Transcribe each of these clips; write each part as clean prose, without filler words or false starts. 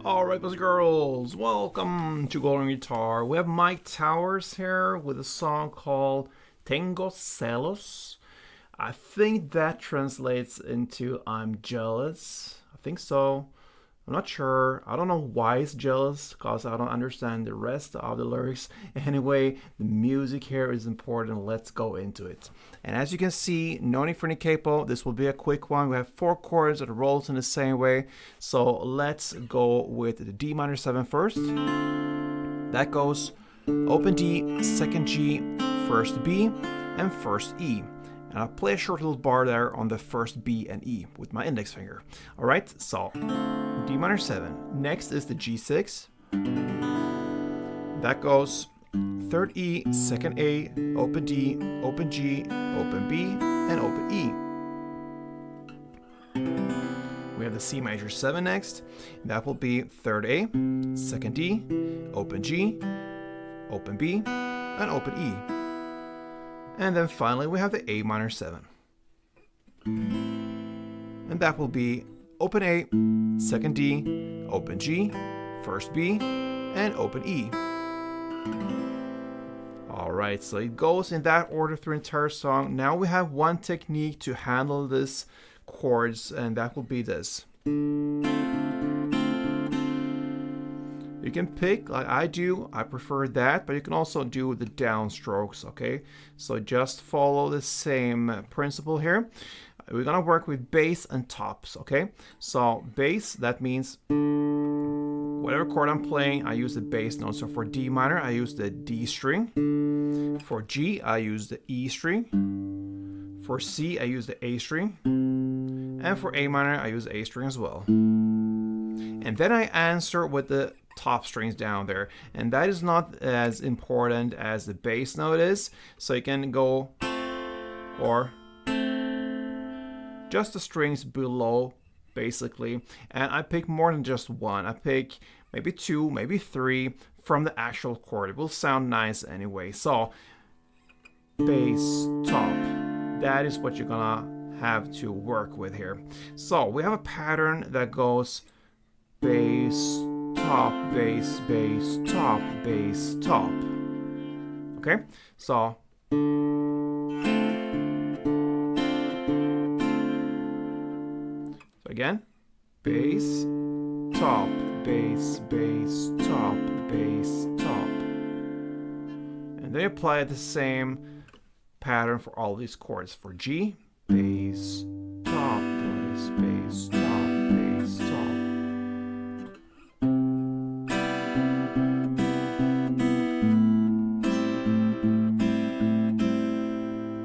Alright, boys and girls, welcome to Golden Guitar. We have Myke Towers here with a song called Tengo Celos. I think that translates into I'm jealous. I think so. I'm not sure. I don't know why it's jealous because I don't understand the rest of the lyrics. Anyway, the music here is important. Let's go into it. And as you can see, no need for any capo. This will be a quick one. We have 4 chords that rolls in the same way. So let's go with the D minor 7 first. That goes open D, second G, first B, and first E. And I'll play a short little bar there on the first B and E with my index finger. Alright, so D minor 7. Next is the G6. That goes third E, second A, open D, open G, open B, and open E. We have the C major 7 next. That will be third A, second D, open G, open B, and open E. And then finally we have the A minor 7. And that will be open A, second D, open G, first B, and open E. Alright, so it goes in that order through the entire song. Now we have one technique to handle this chords, and that will be this. You can pick, like I do, I prefer that, but you can also do the downstrokes, okay? So just follow the same principle here. We're gonna work with bass and tops, okay? So bass, that means whatever chord I'm playing, I use the bass note. So for D minor, I use the D string. For G, I use the E string. For C, I use the A string. And for A minor, I use the A string as well. And then I answer with the top strings down there. And that is not as important as the bass note is. So you can go or just the strings below, basically. And I pick more than just one. I pick maybe 2, maybe 3 from the actual chord. It will sound nice anyway. So bass, top, that is what you're gonna have to work with here. So we have a pattern that goes bass, top, bass, bass, top, bass, top. Okay, so again, bass, top, bass, bass, top, bass, top. And then apply the same pattern for all these chords. For G, bass, top, bass, bass, top, bass, top.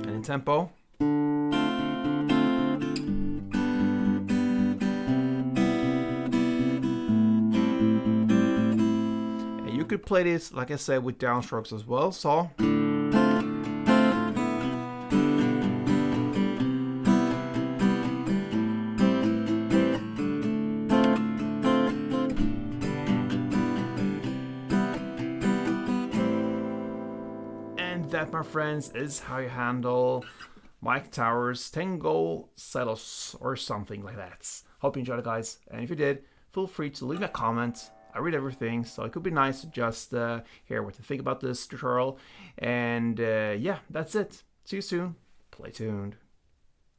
And in tempo. You could play this, like I said, with downstrokes as well. So and that, my friends, is how you handle Myke Towers' Tengo Celos or something like that. Hope you enjoyed it, guys. And if you did, feel free to leave me a comment. I read everything, so it could be nice to just hear what you think about this tutorial. And yeah, that's it. See you soon. Play tuned.